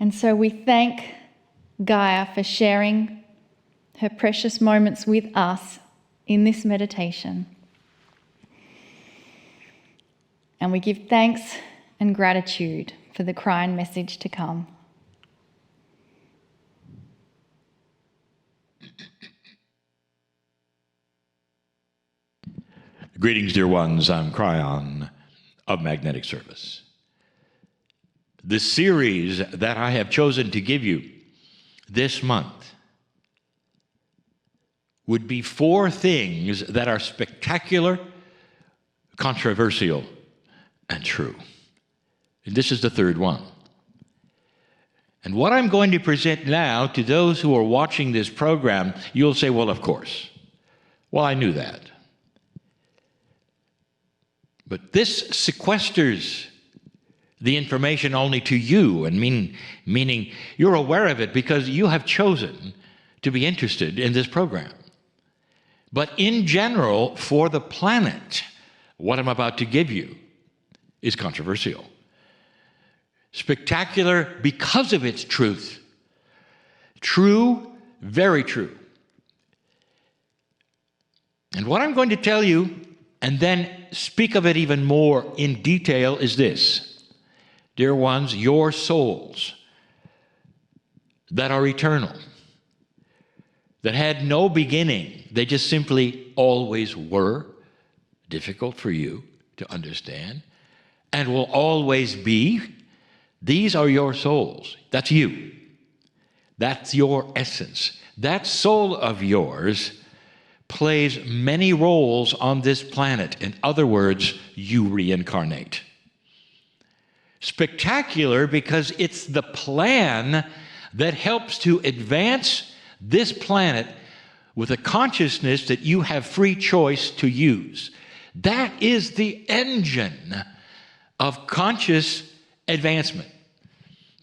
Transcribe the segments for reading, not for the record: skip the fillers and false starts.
And so we thank Gaia for sharing her precious moments with us in this meditation. And we give thanks and gratitude for the Kryon message to come. Greetings, dear ones. I'm Kryon of Magnetic Service. The series that I have chosen to give you this month would be 4 things that are spectacular, controversial, and true. And this is the 3rd one. And what I'm going to present now to those who are watching this program, you'll say, well, of course. Well, I knew that. But this sequesters the information only to you, and meaning you're aware of it because you have chosen to be interested in this program. But in general, for the planet, what I'm about to give you is controversial. Spectacular because of its truth. True, very true. And what I'm going to tell you, and then speak of it even more in detail, is this. Dear ones, your souls that are eternal, that had no beginning, they just simply always were, difficult for you to understand, and will always be, these are your souls. That's you. That's your essence. That soul of yours plays many roles on this planet. In other words, you reincarnate. Spectacular because it's the plan that helps to advance this planet with a consciousness that you have free choice to use. That is the engine of conscious advancement.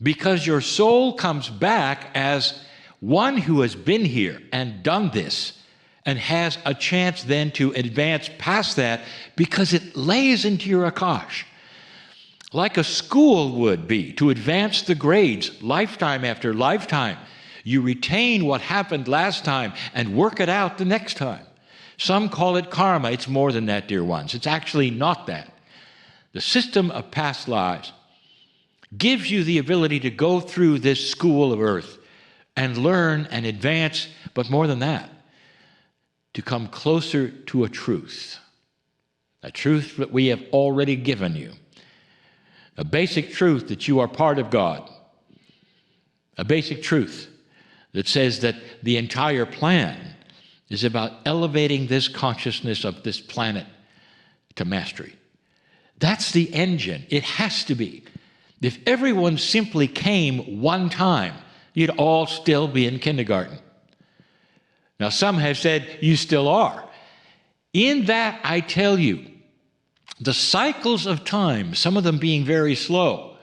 Because your soul comes back as one who has been here and done this and has a chance then to advance past that because it lays into your Akash. Like a school would be, to advance the grades lifetime after lifetime. You retain what happened last time and work it out the next time. Some call it karma. It's more than that, dear ones. It's actually not that. The system of past lives gives you the ability to go through this school of earth and learn and advance, but more than that, to come closer to a truth that we have already given you. A basic truth that you are part of God. A basic truth that says that the entire plan is about elevating this consciousness of this planet to mastery. That's the engine. It has to be. If everyone simply came one time, you'd all still be in kindergarten. Now, some have said you still are. In that, I tell you, the cycles of time, some of them being very slow,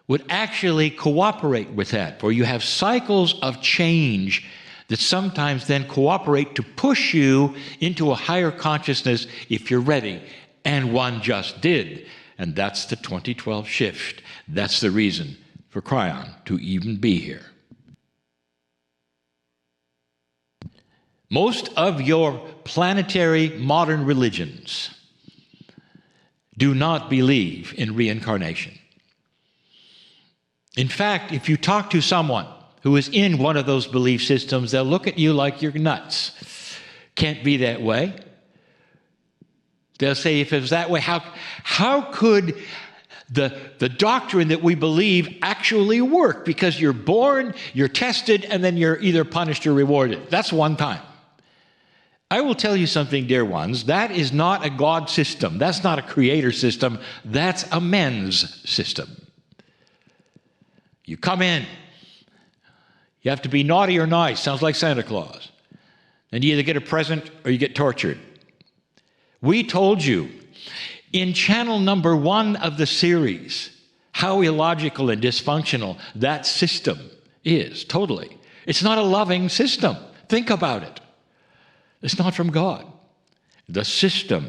would actually cooperate with that, for you have cycles of change that sometimes then cooperate to push you into a higher consciousness if you're ready, and one just did, and that's the 2012 shift. That's the reason for Kryon to even be here. Most of your planetary modern religions do not believe in reincarnation. In fact, if you talk to someone who is in one of those belief systems, they'll look at you like you're nuts. Can't be that way. They'll say, if it was that way, how could the doctrine that we believe actually work? Because you're born, you're tested, and then you're either punished or rewarded. That's one time. I will tell you something, dear ones, that is not a God system. That's not a creator system. That's a men's system. You come in. You have to be naughty or nice. Sounds like Santa Claus. And you either get a present or you get tortured. We told you in channel number 1 of the series how illogical and dysfunctional that system is, totally. It's not a loving system. Think about it. It's not from God. The system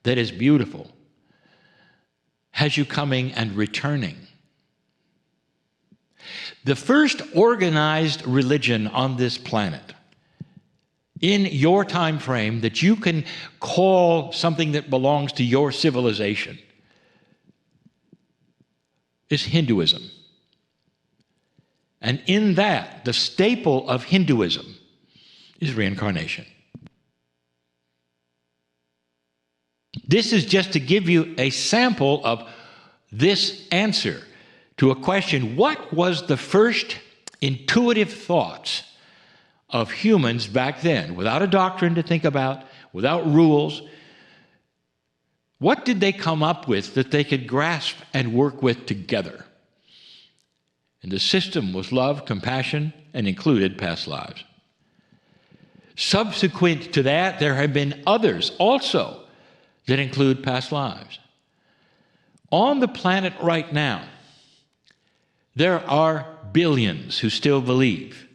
that is beautiful has you coming and returning. The first organized religion on this planet, in your time frame, that you can call something that belongs to your civilization, is Hinduism. And in that, the staple of Hinduism is reincarnation. This is just to give you a sample of this answer to a question: what was the first intuitive thoughts of humans back then, without a doctrine to think about, without rules? What did they come up with that they could grasp and work with together? And the system was love, compassion, and included past lives. Subsequent to that, there have been others also that include past lives. On the planet right now, there are billions who still believe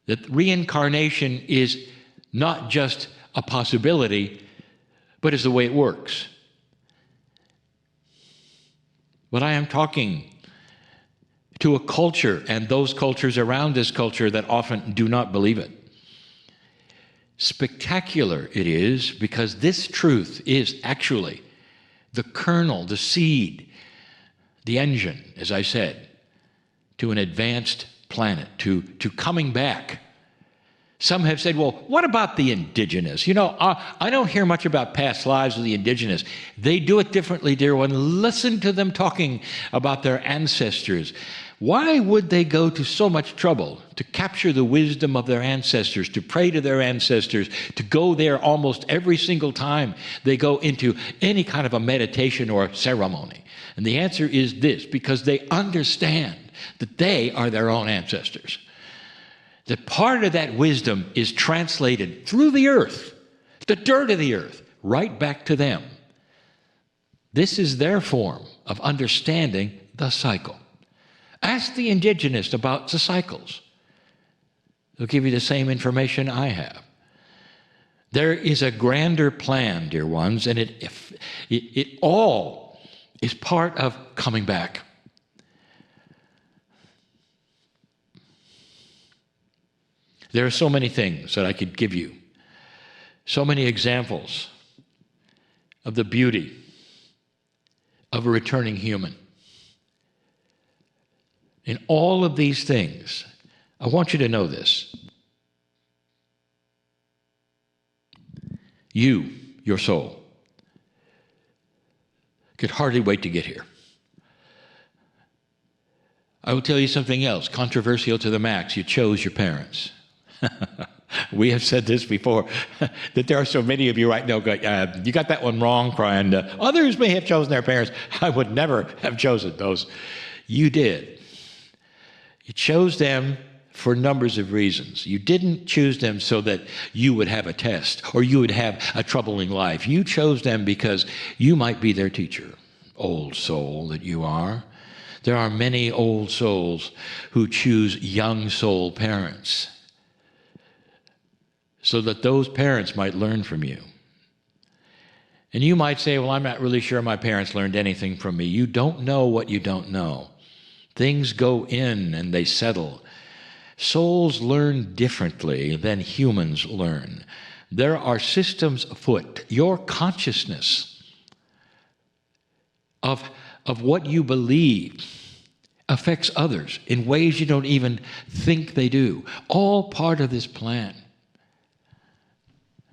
that reincarnation is not just a possibility, but is the way it works. But I am talking to a culture and those cultures around this culture that often do not believe it. Spectacular it is, because this truth is actually the kernel, the seed, the engine, as I said, to an advanced planet, to coming back. Some have said, well, what about the indigenous? You know, I don't hear much about past lives of the indigenous. They do it differently, dear one. Listen to them talking about their ancestors. Why would they go to so much trouble to capture the wisdom of their ancestors, to pray to their ancestors, to go there almost every single time they go into any kind of a meditation or a ceremony? And the answer is this: because they understand that they are their own ancestors. That part of that wisdom is translated through the earth, the dirt of the earth, right back to them. This is their form of understanding the cycle. Ask the indigenous about the cycles. They'll give you the same information I have. There is a grander plan, dear ones, and it all is part of coming back. There are so many things that I could give you, so many examples of the beauty of a returning human. In all of these things, I want you to know this. You, your soul, could hardly wait to get here. I will tell you something else, controversial to the max. You chose your parents. We have said this before, that there are so many of you right now going, you got that one wrong, Kryon. Others may have chosen their parents. I would never have chosen those. You did. You chose them for numbers of reasons. You didn't choose them so that you would have a test or you would have a troubling life. You chose them because you might be their teacher, old soul that you are. There are many old souls who choose young soul parents, so that those parents might learn from you. And you might say, well, I'm not really sure my parents learned anything from me. You don't know what you don't know. Things go in and they settle. Souls learn differently than humans learn. There are systems afoot. Your consciousness of what you believe affects others in ways you don't even think they do. All part of this plan.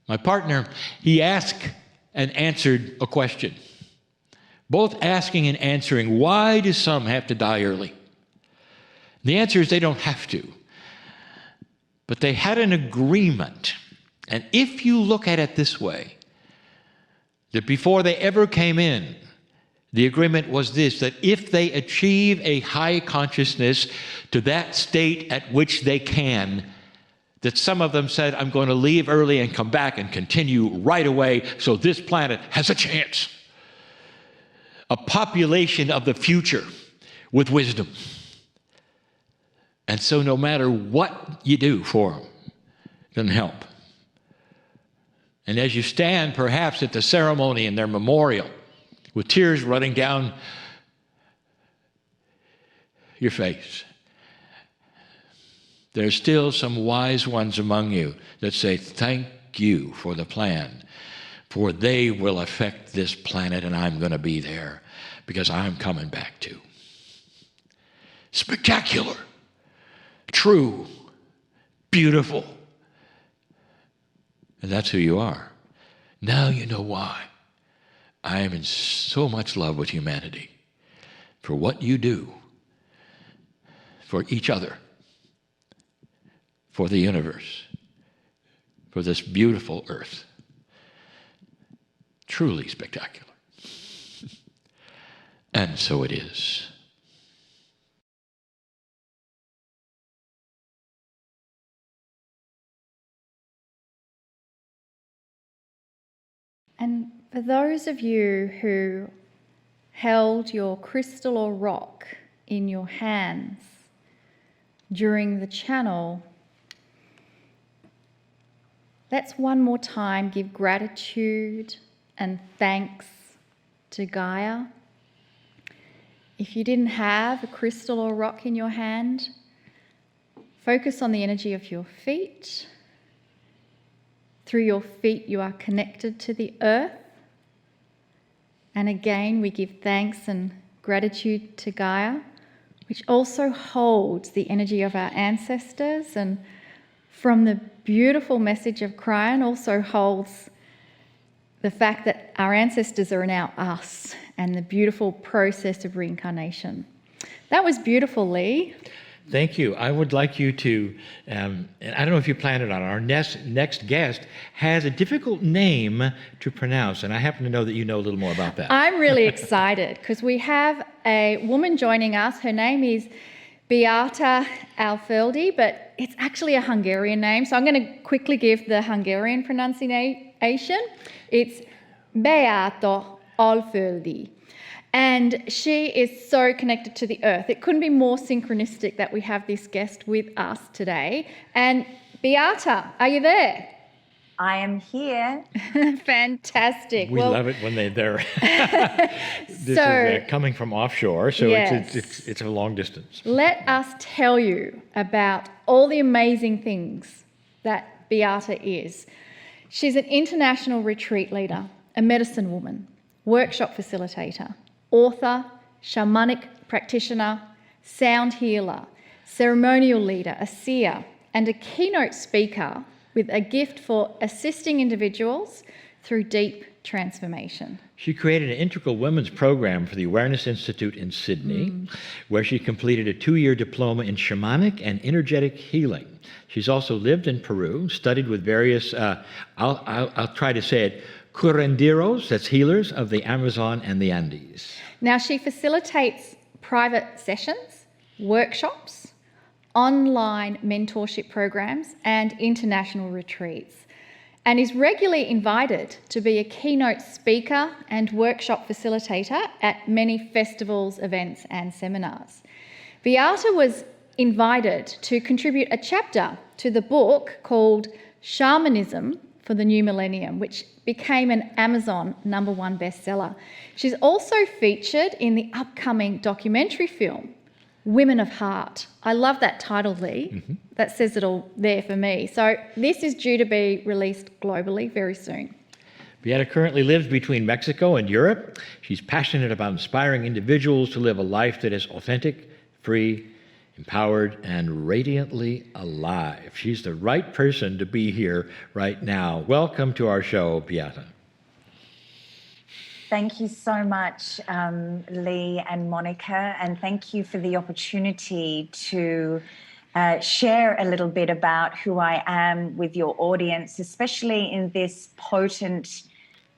My partner, he asked and answered a question. Both asking and answering, why do some have to die early? The answer is they don't have to. But they had an agreement. And if you look at it this way, that before they ever came in, the agreement was this, that if they achieve a high consciousness to that state at which they can, that some of them said, I'm going to leave early and come back and continue right away so this planet has a chance. A population of the future with wisdom. And so no matter what you do for them, it doesn't help. And as you stand perhaps at the ceremony in their memorial with tears running down your face, There's still some wise ones among you that say, thank you for the plan, for they will affect this planet and I'm going to be there because I'm coming back too. Spectacular, true, beautiful. And that's who you are. Now you know why. I am in so much love with humanity for what you do for each other, for the universe, for this beautiful earth. Truly spectacular. And so it is. And for those of you who held your crystal or rock in your hands during the channel, let's one more time give gratitude and thanks to Gaia. If you didn't have a crystal or rock in your hand, focus on the energy of your feet. Through your feet, you are connected to the earth. And again, we give thanks and gratitude to Gaia, which also holds the energy of our ancestors. And from the beautiful message of Kryon, also holds the fact that our ancestors are now us and the beautiful process of reincarnation. That was beautiful, Lee. Thank you. I would like you to, and I don't know if you planned it on, our next guest has a difficult name to pronounce, and I happen to know that you know a little more about that. I'm really excited because we have a woman joining us. Her name is Biata Alföldi, but it's actually a Hungarian name, so I'm going to quickly give the Hungarian pronunciation. It's Biata Alföldi. And she is so connected to the earth. It couldn't be more synchronistic that we have this guest with us today. And Biata, are you there? I am here. Fantastic. We love it when they're this So, is coming from offshore, so yes. it's a long distance. Let us tell you about all the amazing things that Biata is. She's an international retreat leader, a medicine woman, workshop facilitator, author, shamanic practitioner, sound healer, ceremonial leader, a seer, and a keynote speaker with a gift for assisting individuals through deep transformation. She created an integral women's program for the Awareness Institute in Sydney, where she completed a 2-year diploma in shamanic and energetic healing. She's also lived in Peru, studied with various, I'll try to say it, curanderos, that's healers of the Amazon and the Andes. Now, she facilitates private sessions, workshops, online mentorship programs, and international retreats, and is regularly invited to be a keynote speaker and workshop facilitator at many festivals, events, and seminars. Beata was invited to contribute a chapter to the book called Shamanism for the New Millennium, which became an Amazon #1 bestseller. She's also featured in the upcoming documentary film, Women of Heart. I love that title, Lee. Mm-hmm. That says it all there for me. So this is due to be released globally very soon. Beata currently lives between Mexico and Europe. She's passionate about inspiring individuals to live a life that is authentic, free, empowered, and radiantly alive. She's the right person to be here right now. Welcome to our show, Beata. Thank you so much, Lee and Monica, and thank you for the opportunity to share a little bit about who I am with your audience, especially in this potent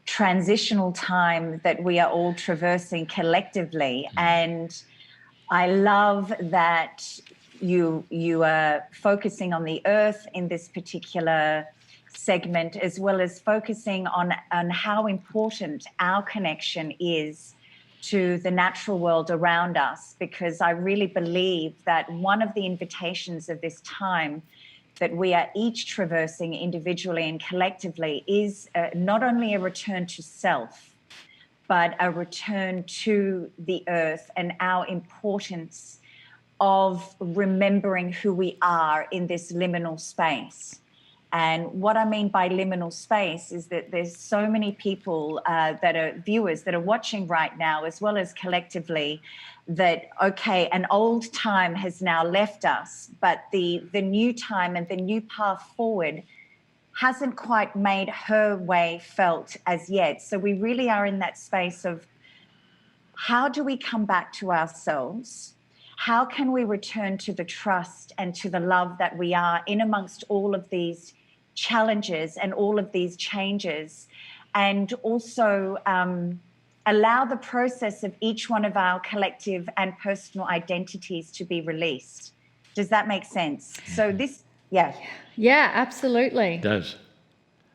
transitional time that we are all traversing collectively. And I love that you are focusing on the earth in this particular segment, as well as focusing on how important our connection is to the natural world around us, because I really believe that one of the invitations of this time that we are each traversing individually and collectively is not only a return to self, but a return to the earth and our importance of remembering who we are in this liminal space. And what I mean by liminal space is that there's so many people that are viewers that are watching right now, as well as collectively, that, okay, an old time has now left us, but the new time and the new path forward hasn't quite made her way felt as yet. So we really are in that space of, how do we come back to ourselves? How can we return to the trust and to the love that we are in amongst all of these challenges and all of these changes, and also allow the process of each one of our collective and personal identities to be released? Does that make sense? So this, yeah. Yeah, absolutely. It does.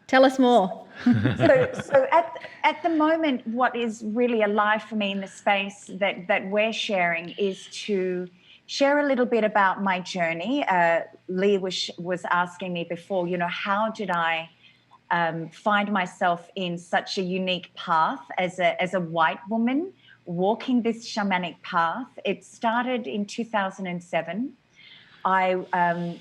Tell us more. So at the moment, what is really alive for me in the space that we're sharing is to share a little bit about my journey. Lee was asking me before, how did I find myself in such a unique path as a white woman walking this shamanic path? It started in 2007. I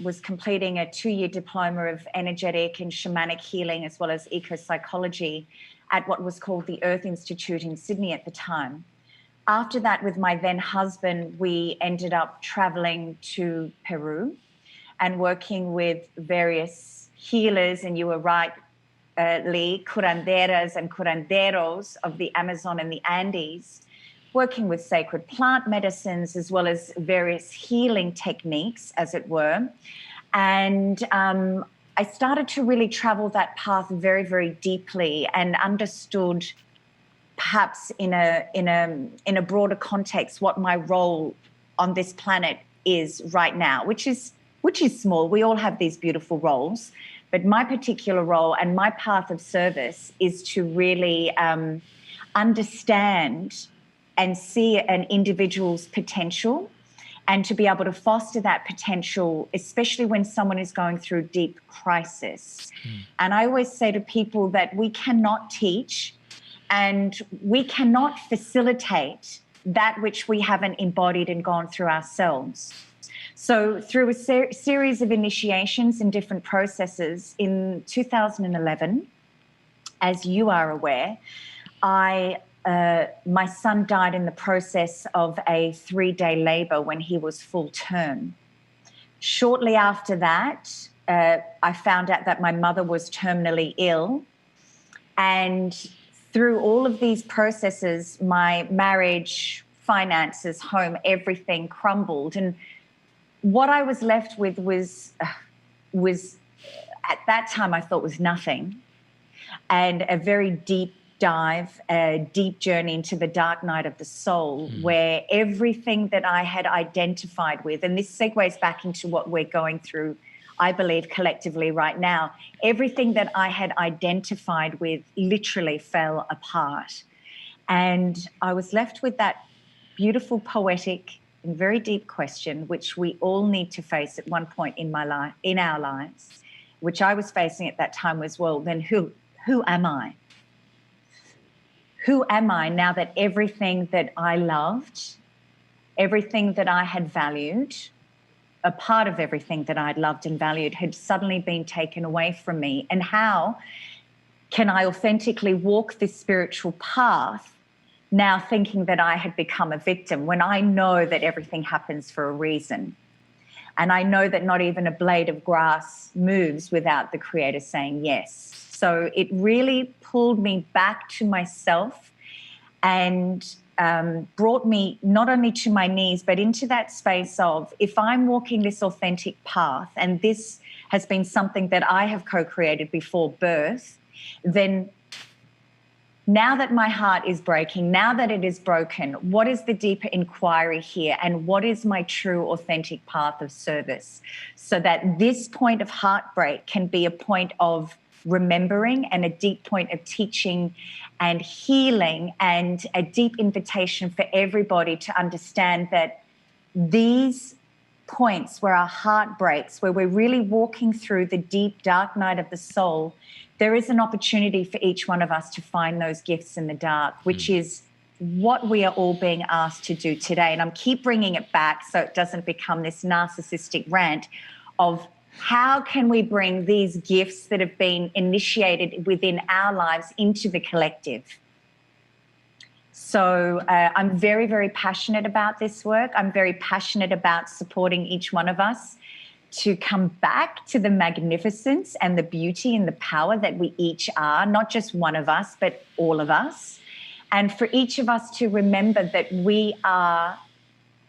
was completing a 2-year diploma of energetic and shamanic healing, as well as eco-psychology, at what was called the Earth Institute in Sydney at the time. After that, with my then husband, we ended up traveling to Peru and working with various healers, and you were right, Lee, curanderas and curanderos of the Amazon and the Andes, working with sacred plant medicines as well as various healing techniques, as it were. And I started to really travel that path very, very deeply, and understood, perhaps in a broader context, what my role on this planet is right now, which is small. We all have these beautiful roles, but my particular role and my path of service is to really understand and see an individual's potential, and to be able to foster that potential, especially when someone is going through deep crisis. And I always say to people that we cannot teach and we cannot facilitate that which we haven't embodied and gone through ourselves. So through a series of initiations and different processes in 2011, as you are aware, my son died in the process of a 3-day labour when he was full term. Shortly after that, I found out that my mother was terminally ill. And through all of these processes, my marriage, finances, home, everything crumbled. And what I was left with was at that time I thought was nothing, and a very deep dive, a deep journey into the dark night of the soul, where everything that I had identified with, and this segues back into what we're going through, I believe, collectively right now, everything that I had identified with literally fell apart. And I was left with that beautiful, poetic, and very deep question, which we all need to face at one point in our lives, which I was facing at that time was, well, then who am I? Who am I now that everything that I loved, everything that I had valued, a part of everything that I'd loved and valued had suddenly been taken away from me? And how can I authentically walk this spiritual path now thinking that I had become a victim, when I know that everything happens for a reason? And I know that not even a blade of grass moves without the Creator saying yes. So it really pulled me back to myself and brought me not only to my knees, but into that space of, if I'm walking this authentic path, and this has been something that I have co-created before birth, then now that my heart is breaking, now that it is broken, what is the deeper inquiry here, and what is my true authentic path of service, so that this point of heartbreak can be a point of remembering and a deep point of teaching and healing, and a deep invitation for everybody to understand that these points where our heart breaks, where we're really walking through the deep dark night of the soul, there is an opportunity for each one of us to find those gifts in the dark, which is what we are all being asked to do today. And I'm keep bringing it back so it doesn't become this narcissistic rant of how can we bring these gifts that have been initiated within our lives into the collective. So I'm very, very passionate about this work. I'm very passionate about supporting each one of us to come back to the magnificence and the beauty and the power that we each are, not just one of us, but all of us. And for each of us to remember that we are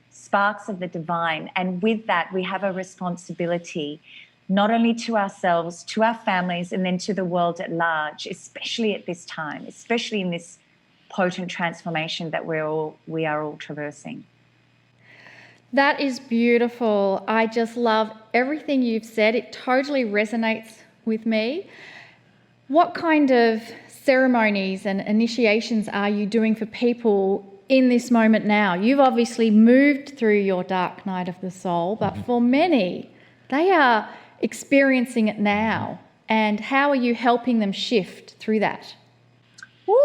sparks of the divine. And with that, we have a responsibility, not only to ourselves, to our families, and then to the world at large, especially at this time, especially in this potent transformation that we are all traversing. That is beautiful. I just love everything you've said. It totally resonates with me. What kind of ceremonies and initiations are you doing for people in this moment now? You've obviously moved through your dark night of the soul, but for many, they are experiencing it now. And how are you helping them shift through that? Woo.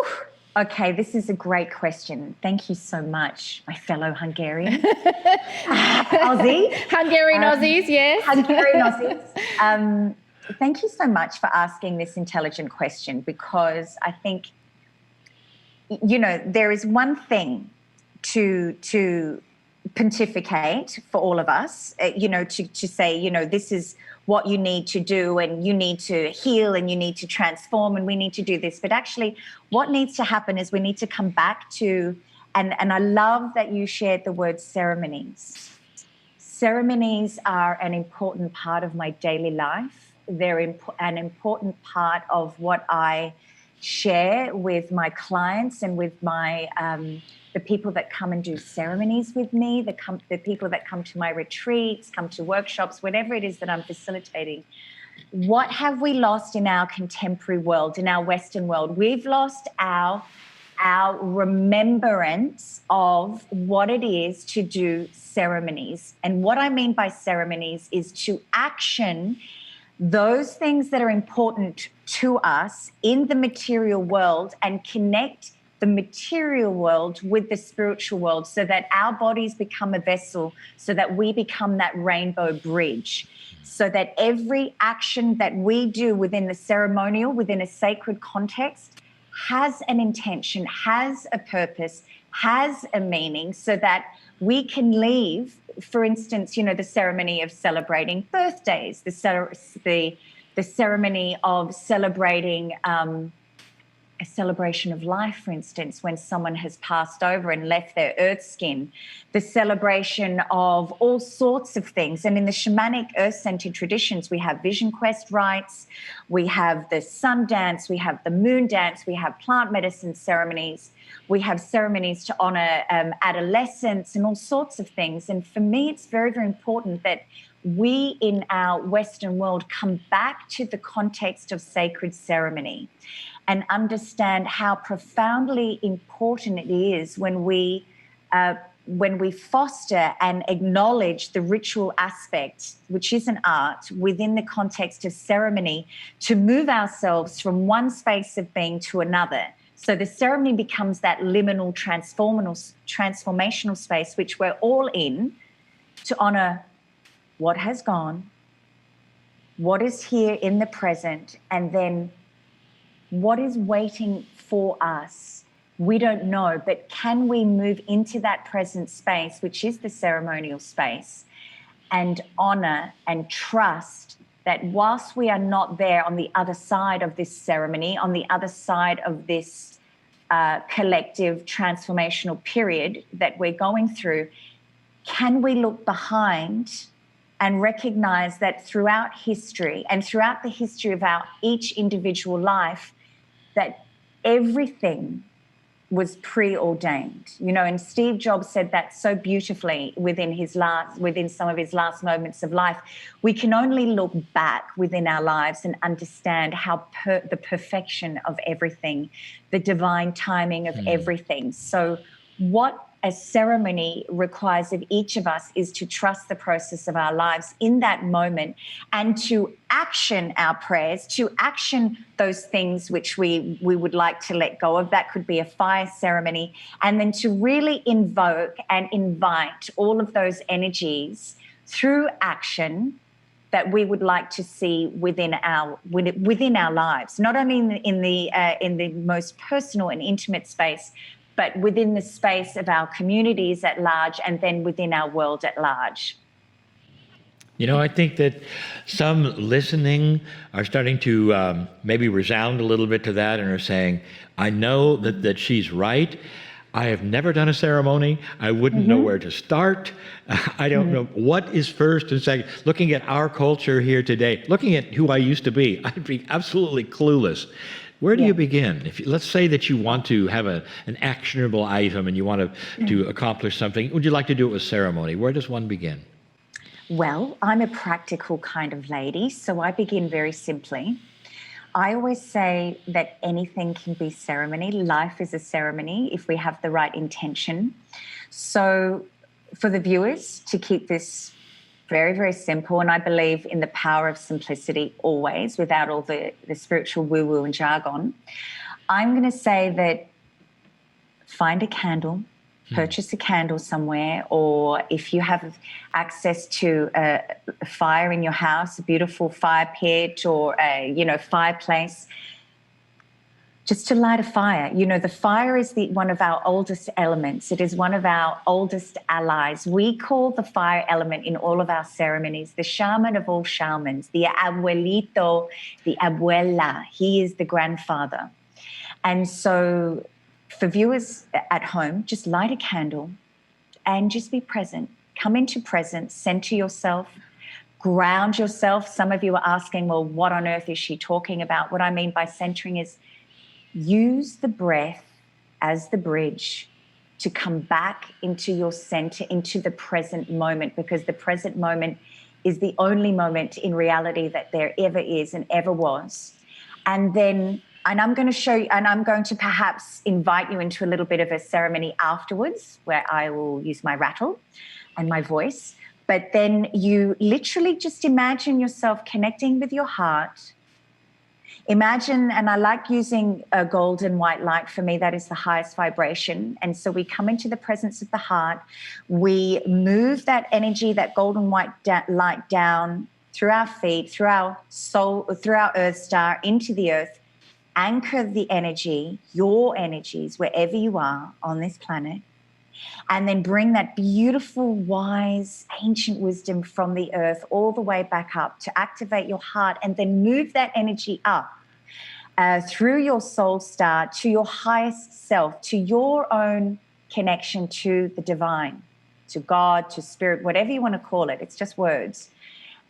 Okay, this is a great question. Thank you so much, my fellow Hungarian. Aussie. Hungarian Aussies, yes. Hungarian Aussies. Thank you so much for asking this intelligent question, because I think, there is one thing to pontificate for all of us, to say, this is what you need to do, and you need to heal, and you need to transform, and we need to do this. But actually, what needs to happen is we need to come back to, and I love that you shared the word ceremonies. Ceremonies are an important part of my daily life. They're an important part of what I share with my clients and with my the people that come and do ceremonies with me, the people that come to my retreats, come to workshops, whatever it is that I'm facilitating. What have we lost in our contemporary world, in our Western world? We've lost our remembrance of what it is to do ceremonies. And what I mean by ceremonies is to action those things that are important to us in the material world and connect the material world with the spiritual world, so that our bodies become a vessel, so that we become that rainbow bridge, so that every action that we do within the ceremonial, within a sacred context, has an intention, has a purpose, has a meaning, so that we can leave, for instance, the ceremony of celebrating birthdays, the ceremony of celebrating a celebration of life, for instance, when someone has passed over and left their earth skin, the celebration of all sorts of things. And in the shamanic earth-centered traditions, we have vision quest rites, we have the sun dance, we have the moon dance, we have plant medicine ceremonies, we have ceremonies to honor adolescence and all sorts of things. And for me, it's very, very important that we in our Western world come back to the context of sacred ceremony and understand how profoundly important it is when we foster and acknowledge the ritual aspect, which is an art, within the context of ceremony, to move ourselves from one space of being to another. So the ceremony becomes that liminal, transformational space, which we're all in, to honor what has gone, what is here in the present, and then what is waiting for us. We don't know, but can we move into that present space, which is the ceremonial space, and honor and trust that whilst we are not there on the other side of this ceremony, on the other side of this collective transformational period that we're going through, can we look behind and recognize that throughout history and throughout the history of our each individual life, that everything was preordained, and Steve Jobs said that so beautifully within some of his last moments of life. We can only look back within our lives and understand how the perfection of everything, the divine timing of everything. So what a ceremony requires of each of us is to trust the process of our lives in that moment and to action our prayers, to action those things which we would like to let go of. That could be a fire ceremony. And then to really invoke and invite all of those energies through action that we would like to see within our lives, not only in the most personal and intimate space, but within the space of our communities at large, and then within our world at large. You know, I think that some listening are starting to maybe resound a little bit to that and are saying, I know that she's right. I have never done a ceremony. I wouldn't know where to start. I don't know what is first and second. Looking at our culture here today, looking at who I used to be, I'd be absolutely clueless. Where do you begin? Let's say that you want to have an actionable item and you want to accomplish something. Would you like to do it with ceremony? Where does one begin? Well, I'm a practical kind of lady, so I begin very simply. I always say that anything can be ceremony. Life is a ceremony if we have the right intention. So for the viewers, to keep this very, very simple, and I believe in the power of simplicity always, without all the spiritual woo-woo and jargon, I'm going to say that find a candle, purchase a candle somewhere, or if you have access to a fire in your house, a beautiful fire pit or a fireplace, just to light a fire. The fire is one of our oldest elements. It is one of our oldest allies. We call the fire element in all of our ceremonies the shaman of all shamans, the abuelito, the abuela. He is the grandfather. And so for viewers at home, just light a candle and just be present. Come into presence, center yourself, ground yourself. Some of you are asking, well, what on earth is she talking about? What I mean by centering is use the breath as the bridge to come back into your center, into the present moment, because the present moment is the only moment in reality that there ever is and ever was. And I'm going to show you, and I'm going to perhaps invite you into a little bit of a ceremony afterwards where I will use my rattle and my voice. But then you literally just imagine yourself connecting with your heart. Imagine, and I like using a golden white light. For me, that is the highest vibration. And so we come into the presence of the heart. We move that energy, that golden white light down through our feet, through our soul, through our earth star into the earth. Anchor the energy, your energies, wherever you are on this planet. And then bring that beautiful, wise, ancient wisdom from the earth all the way back up to activate your heart, and then move that energy up through your soul star to your highest self, to your own connection to the divine, to God, to spirit, whatever you want to call it. It's just words.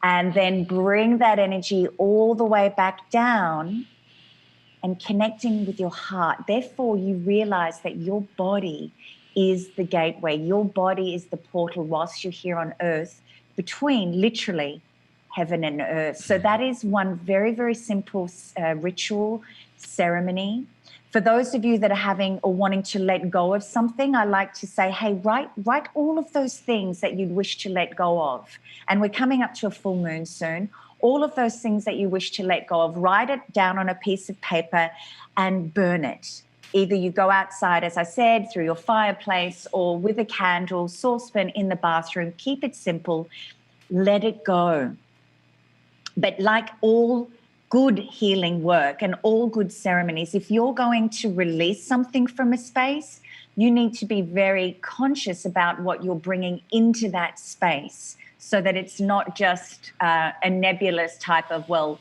And then bring that energy all the way back down and connecting with your heart. Therefore, you realize that your body is the gateway. Your body is the portal whilst you're here on earth between literally heaven and earth. So that is one very, very simple ritual ceremony. For those of you that are having or wanting to let go of something, I like to say, hey, write all of those things that you'd wish to let go of. And we're coming up to a full moon soon. All of those things that you wish to let go of, write it down on a piece of paper and burn it. Either you go outside, as I said, through your fireplace, or with a candle, saucepan in the bathroom. Keep it simple. Let it go. But like all good healing work and all good ceremonies, if you're going to release something from a space, you need to be very conscious about what you're bringing into that space, so that it's not just a nebulous type of, well,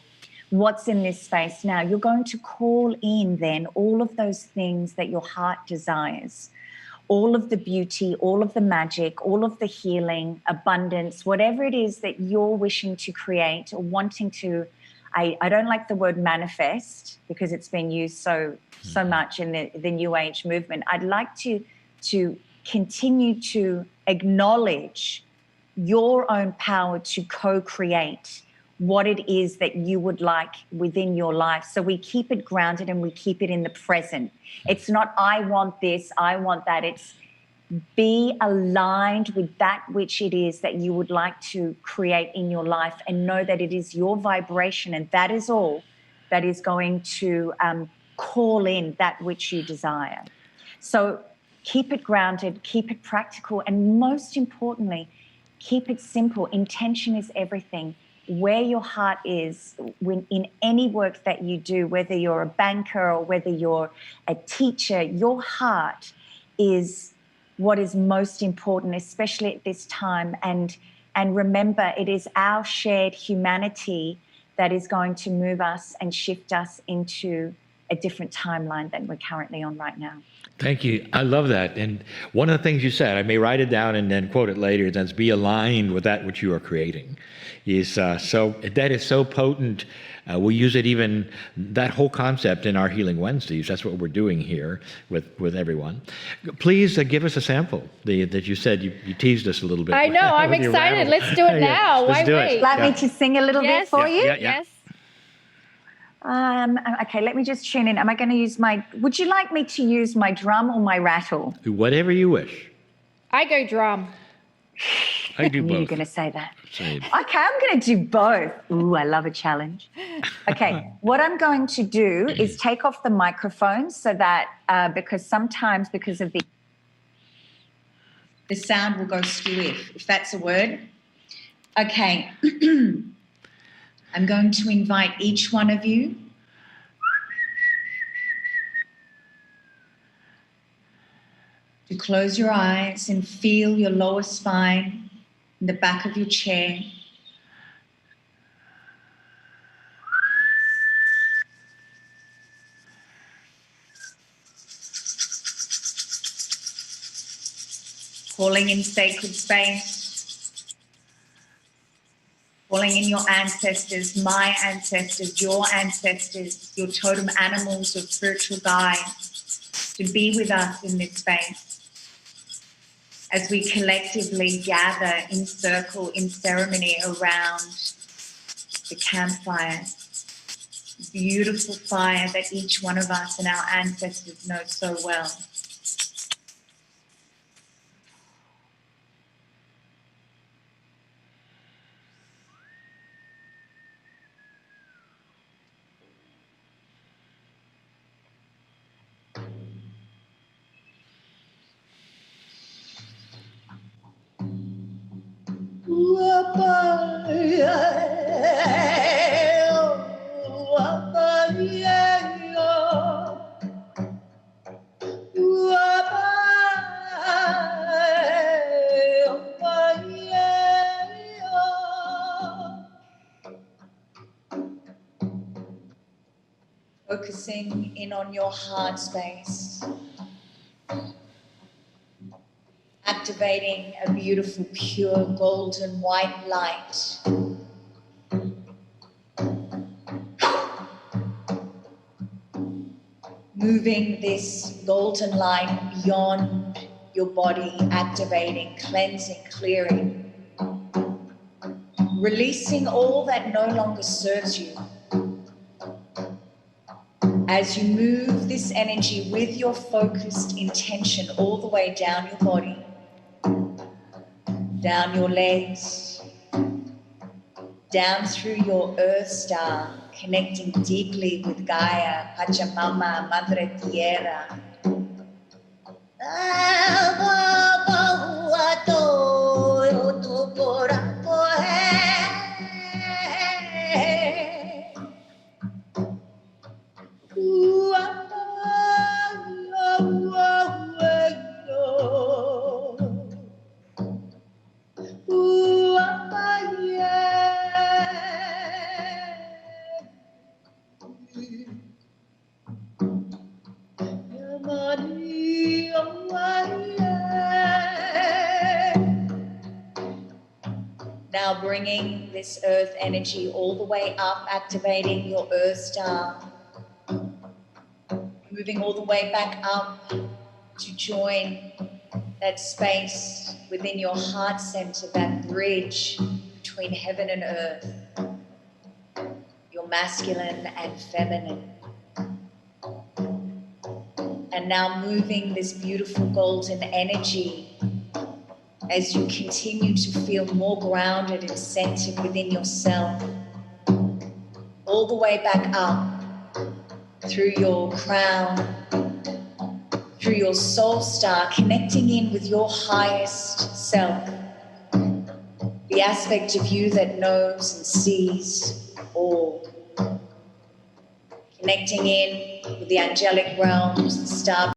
what's in this space now? You're going to call in then all of those things that your heart desires, all of the beauty, all of the magic, all of the healing, abundance, whatever it is that you're wishing to create or wanting to. I don't like the word manifest because it's been used so much in the New Age movement. I'd like to continue to acknowledge your own power to co-create what it is that you would like within your life. So we keep it grounded and we keep it in the present. It's not, I want this, I want that. It's Be aligned with that which it is that you would like to create in your life, and know that it is your vibration, and that is all that is going to call in that which you desire. So keep it grounded, keep it practical, and most importantly, keep it simple. Intention is everything. Where your heart is when in any work that you do, whether you're a banker or whether you're a teacher, your heart is what is most important, especially at this time. And remember, it is our shared humanity that is going to move us and shift us into a different timeline than we're currently on right now. Thank you. I love that. And one of the things you said, I may write it down and then quote it later, that's be aligned with that which you are creating. That is so potent. We use it even, that whole concept in our Healing Wednesdays. That's what we're doing here with everyone. Please give us a sample that you said, you teased us a little bit. I know, I'm excited. Let's do it now. Let's do it. Like me to sing a little bit for you? Yes. Okay, let me just tune in. Am I going to use would you like me to use my drum or my rattle? Whatever you wish. I go drum. I do both. You're going to say that. Same. Okay, I'm going to do both. Ooh, I love a challenge. Okay, what I'm going to do is take off the microphone so that, because of the sound will go skew if that's a word. Okay. I'm going to invite each one of you to close your eyes and feel your lower spine in the back of your chair. Calling in sacred space, calling in your ancestors, my ancestors, your totem animals or spiritual guides to be with us in this space as we collectively gather in circle, in ceremony around the campfire. Beautiful fire that each one of us and our ancestors know so well. Focusing in on your heart space. Activating a beautiful, pure, golden white light. Moving this golden light beyond your body, activating, cleansing, clearing. Releasing all that no longer serves you. As you move this energy with your focused intention all the way down your body, down your legs, down through your earth star, connecting deeply with Gaia, Pachamama, Madre Tierra. Now bringing this earth energy all the way up, activating your earth star. Moving all the way back up to join that space within your heart center, that bridge between heaven and earth, your masculine and feminine. And now moving this beautiful golden energy as you continue to feel more grounded and centered within yourself, all the way back up through your crown, through your soul star, connecting in with your highest self, the aspect of you that knows and sees all. Connecting in with the angelic realms, the star